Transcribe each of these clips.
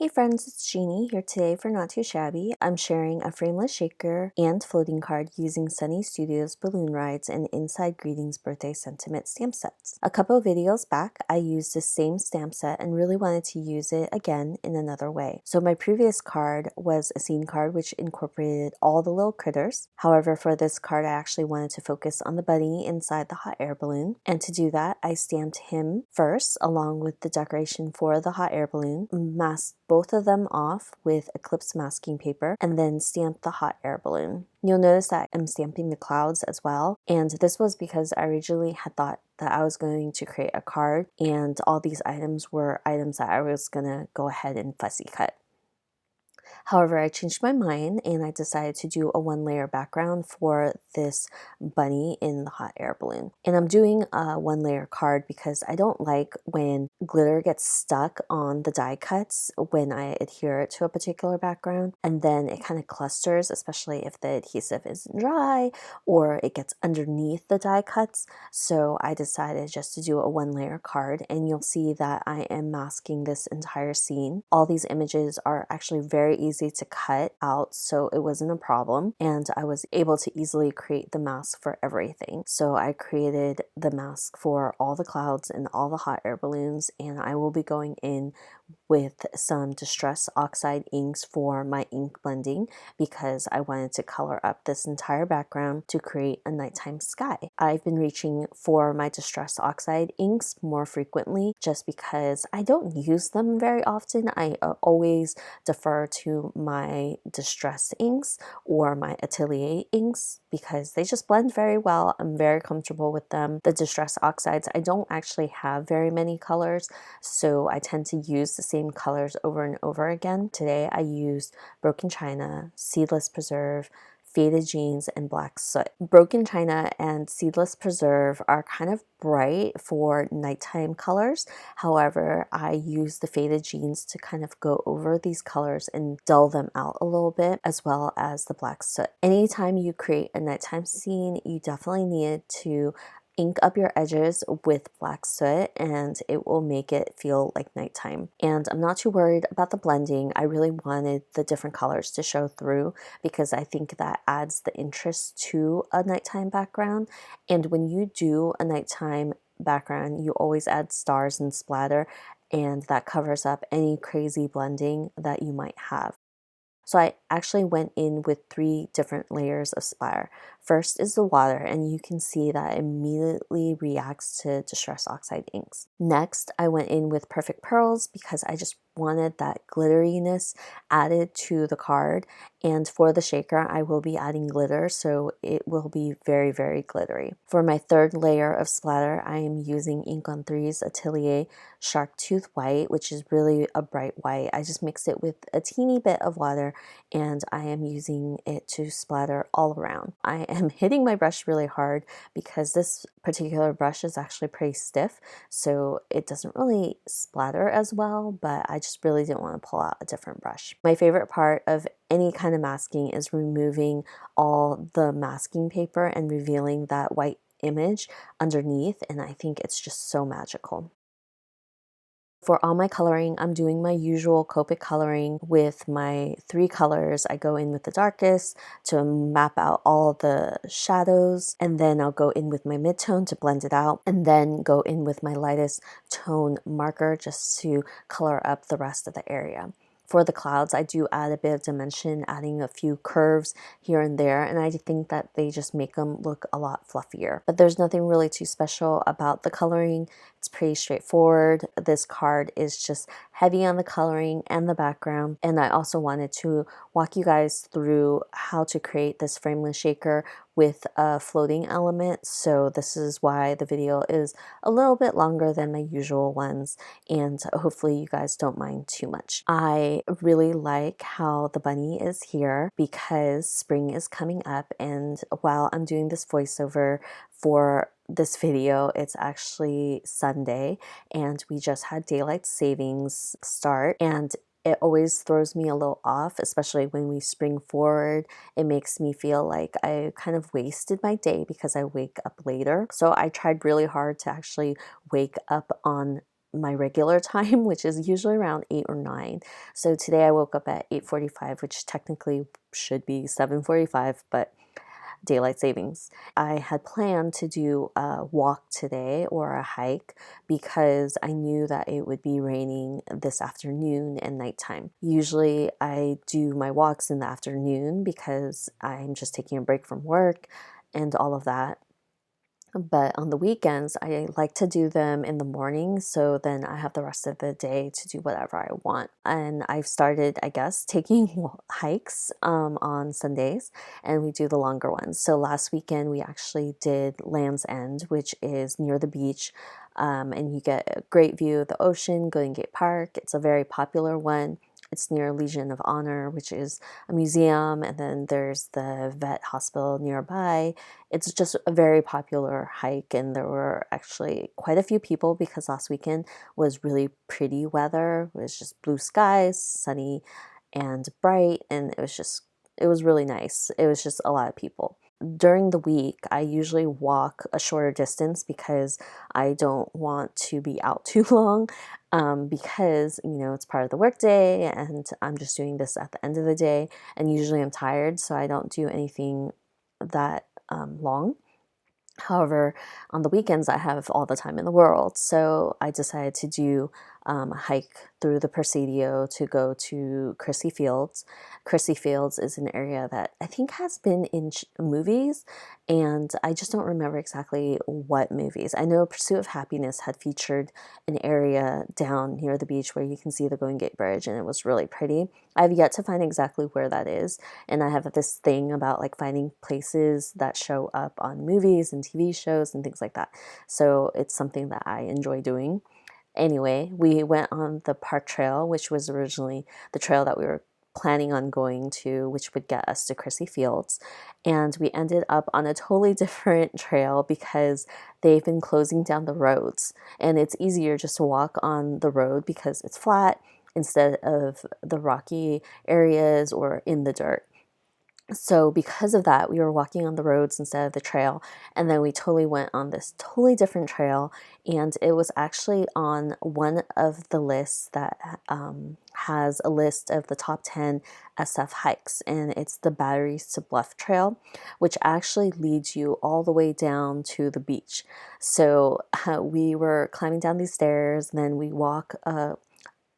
Hey friends, it's Jeannie here today for Not Too Shabby. I'm sharing a frameless shaker and floating card using Sunny Studios balloon rides and Inside Greetings birthday sentiment stamp sets. A couple of videos back, I used this same stamp set and really wanted to use it again in another way. So my previous card was a scene card which incorporated all the little critters. However, for this card, I actually wanted to focus on the bunny inside the hot air balloon. And to do that, I stamped him first along with the decoration for the hot air balloon, masked both of them off with Eclipse masking paper, and then stamped the hot air balloon. You'll notice that I'm stamping the clouds as well, and this was because I originally had thought that I was going to create a card and all these items were items that I was going to go ahead and fussy cut. However, I changed my mind and I decided to do a one-layer background for this bunny in the hot air balloon. And I'm doing a one-layer card because I don't like when glitter gets stuck on the die cuts when I adhere it to a particular background, and then it kind of clusters, especially if the adhesive isn't dry or it gets underneath the die cuts. So I decided just to do a one-layer card, and you'll see that I am masking this entire scene. All these images are actually very easy to cut out, so it wasn't a problem, and I was able to easily create the mask for everything. So I created the mask for all the clouds and all the hot air balloons, and I will be going in with some Distress Oxide inks for my ink blending because I wanted to color up this entire background to create a nighttime sky. I've been reaching for my Distress Oxide inks more frequently just because I don't use them very often. I always defer to my Distress inks or my Atelier inks because they just blend very well. I'm very comfortable with them. The Distress Oxides, I don't actually have very many colors, so I tend to use the same colors over and over again. Today I used Broken China, Seedless Preserve, Faded Jeans, and Black Soot. Broken China and Seedless Preserve are kind of bright for nighttime colors. However, I use the Faded Jeans to kind of go over these colors and dull them out a little bit, as well as the Black Soot. Anytime you create a nighttime scene, you definitely need to ink up your edges with Black Soot and it will make it feel like nighttime. And I'm not too worried about the blending. I really wanted the different colors to show through because I think that adds the interest to a nighttime background. And when you do a nighttime background, you always add stars and splatter, and that covers up any crazy blending that you might have. So I actually went in with 3 different layers of splatter. First is the water, and you can see that it immediately reacts to Distress Oxide inks. Next, I went in with Perfect Pearls because I just wanted that glitteriness added to the card. And for the shaker, I will be adding glitter, so it will be very, very glittery. For my 3rd layer of splatter, I am using Ink on 3's Atelier Shark Tooth White, which is really a bright white. I just mixed it with a teeny bit of water and I am using it to splatter all around. I am hitting my brush really hard because this particular brush is actually pretty stiff, so it doesn't really splatter as well, but I just really didn't want to pull out a different brush. My favorite part of any kind of masking is removing all the masking paper and revealing that white image underneath, and I think it's just so magical. For all my coloring, I'm doing my usual Copic coloring with my 3 colors. I go in with the darkest to map out all the shadows, and then I'll go in with my midtone to blend it out, and then go in with my lightest tone marker just to color up the rest of the area. For the clouds, I do add a bit of dimension, adding a few curves here and there, and I think that they just make them look a lot fluffier. But there's nothing really too special about the coloring. It's pretty straightforward. This card is just heavy on the coloring and the background, and I also wanted to walk you guys through how to create this frameless shaker with a floating element, so this is why the video is a little bit longer than my usual ones, and hopefully you guys don't mind too much. I really like how the bunny is here because spring is coming up, and while I'm doing this voiceover for this video, it's actually Sunday and we just had daylight savings start, and it always throws me a little off, especially when we spring forward. It makes me feel like I kind of wasted my day because I wake up later. So I tried really hard to actually wake up on my regular time, which is usually around 8 or 9. So today I woke up at 8:45, which technically should be 7:45, but daylight savings. I had planned to do a walk today or a hike because I knew that it would be raining this afternoon and nighttime. Usually I do my walks in the afternoon because I'm just taking a break from work and all of that. But on the weekends, I like to do them in the morning, so then I have the rest of the day to do whatever I want. And I've started, I guess, taking hikes on Sundays, and we do the longer ones. So last weekend, we actually did Land's End, which is near the beach, and you get a great view of the ocean, Golden Gate Park. It's a very popular one. It's near Legion of Honor, which is a museum, and then there's the vet hospital nearby. It's just a very popular hike, and there were actually quite a few people because last weekend was really pretty weather. It was just blue skies, sunny and bright, and it was really nice. It was just a lot of people. During the week, I usually walk a shorter distance because I don't want to be out too long, because, it's part of the workday and I'm just doing this at the end of the day. And usually I'm tired, so I don't do anything that long. However, on the weekends, I have all the time in the world, so I decided to do a hike through the Presidio to go to Crissy Fields. Crissy Fields is an area that I think has been in movies, and I just don't remember exactly what movies. I know Pursuit of Happiness had featured an area down near the beach where you can see the Golden Gate Bridge, and it was really pretty. I've yet to find exactly where that is, and I have this thing about like finding places that show up on movies and TV shows and things like that. So it's something that I enjoy doing. Anyway, we went on the park trail, which was originally the trail that we were planning on going to, which would get us to Crissy Fields. And we ended up on a totally different trail because they've been closing down the roads. And it's easier just to walk on the road because it's flat instead of the rocky areas or in the dirt. So because of that, we were walking on the roads instead of the trail, and then we totally went on this totally different trail, and it was actually on one of the lists that has a list of the top 10 SF hikes, and it's the Batteries to Bluff Trail, which actually leads you all the way down to the beach. So we were climbing down these stairs, and then we walk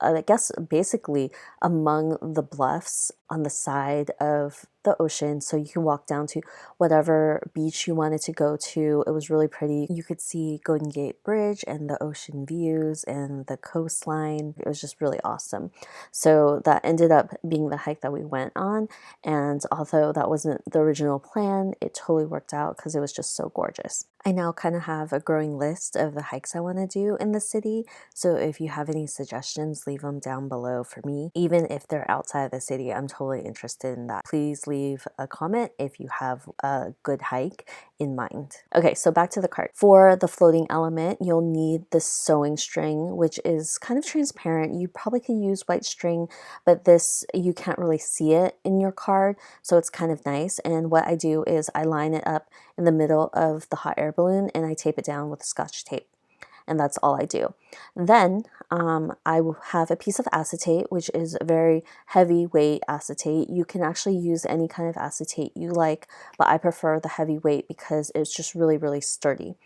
I guess basically among the bluffs on the side of the ocean, so you can walk down to whatever beach you wanted to go to. It was really pretty. You could see Golden Gate Bridge and the ocean views and the coastline. It was just really awesome. So that ended up being the hike that we went on, and although that wasn't the original plan, it totally worked out because it was just so gorgeous. I now kind of have a growing list of the hikes I want to do in the city, so if you have any suggestions, leave them down below for me. Even if they're outside the city, I'm totally interested in that. Please leave a comment if you have a good hike in mind. Okay, so back to the card. For the floating element, you'll need the sewing string, which is kind of transparent. You probably could use white string, but this, you can't really see it in your card, so it's kind of nice. And what I do is I line it up in the middle of the hot air balloon and I tape it down with Scotch tape. And that's all I do. Then I will have a piece of acetate, which is a very heavyweight acetate. You can actually use any kind of acetate you like, but I prefer the heavyweight because it's just really, really sturdy.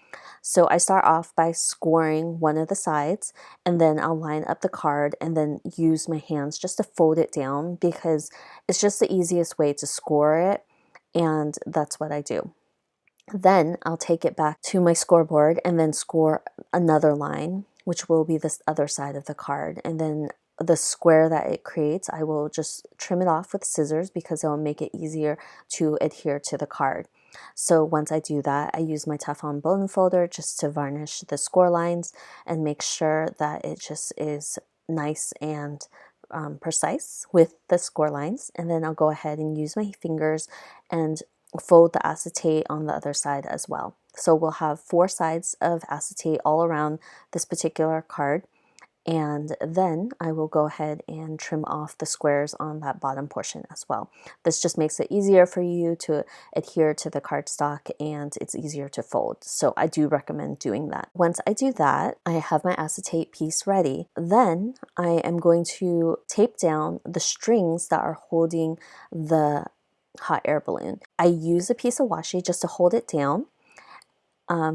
So I start off by scoring one of the sides, and then I'll line up the card and then use my hands just to fold it down because it's just the easiest way to score it, and that's what I do. Then I'll take it back to my scoreboard and then score another line, which will be this other side of the card. And then the square that it creates, I will just trim it off with scissors because it'll make it easier to adhere to the card. So once I do that, I use my Teflon bone folder just to varnish the score lines and make sure that it just is nice and precise with the score lines. And then I'll go ahead and use my fingers and fold the acetate on the other side as well. So we'll have 4 sides of acetate all around this particular card. And then I will go ahead and trim off the squares on that bottom portion as well. This just makes it easier for you to adhere to the cardstock, and it's easier to fold. So I do recommend doing that. Once I do that, I have my acetate piece ready. Then I am going to tape down the strings that are holding the hot air balloon. I use a piece of washi just to hold it down.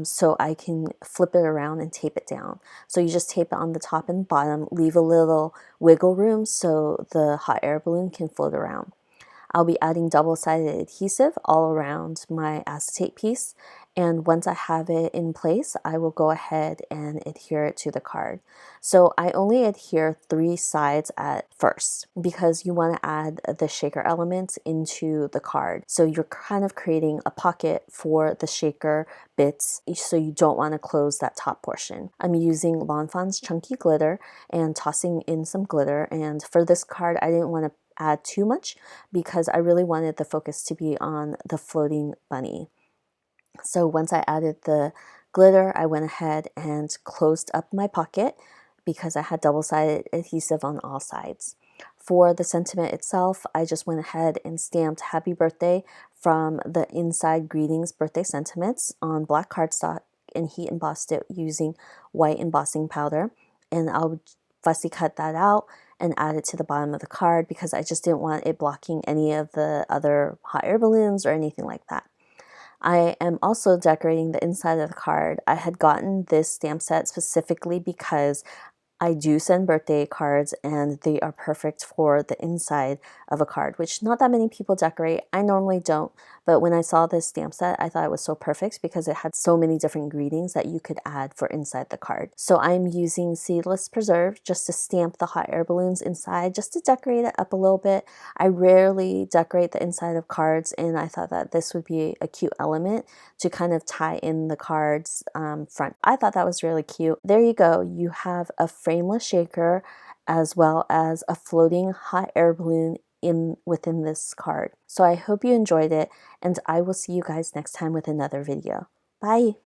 So I can flip it around and tape it down. So you just tape it on the top and bottom, leave a little wiggle room so the hot air balloon can float around. I'll be adding double-sided adhesive all around my acetate piece, and once I have it in place, I will go ahead and adhere it to the card. So I only adhere 3 sides at first because you want to add the shaker elements into the card. So you're kind of creating a pocket for the shaker bits, so you don't want to close that top portion. I'm using Lawn Fawn's Chunky Glitter and tossing in some glitter, and for this card I didn't want to add too much because I really wanted the focus to be on the floating bunny. So once I added the glitter, I went ahead and closed up my pocket because I had double-sided adhesive on all sides. For the sentiment itself, I just went ahead and stamped Happy Birthday from the Inside Greetings birthday sentiments on black cardstock and heat embossed it using white embossing powder. And I'll fussy cut that out and add it to the bottom of the card because I just didn't want it blocking any of the other hot air balloons or anything like that. I am also decorating the inside of the card. I had gotten this stamp set specifically because I do send birthday cards and they are perfect for the inside of a card, which not that many people decorate. I normally don't, but when I saw this stamp set, I thought it was so perfect because it had so many different greetings that you could add for inside the card. So I'm using Seedless Preserve just to stamp the hot air balloons inside, just to decorate it up a little bit. I rarely decorate the inside of cards, and I thought that this would be a cute element to kind of tie in the card's front. I thought that was really cute. There you go. You have a frameless shaker as well as a floating hot air balloon within this card. So I hope you enjoyed it, and I will see you guys next time with another video. Bye!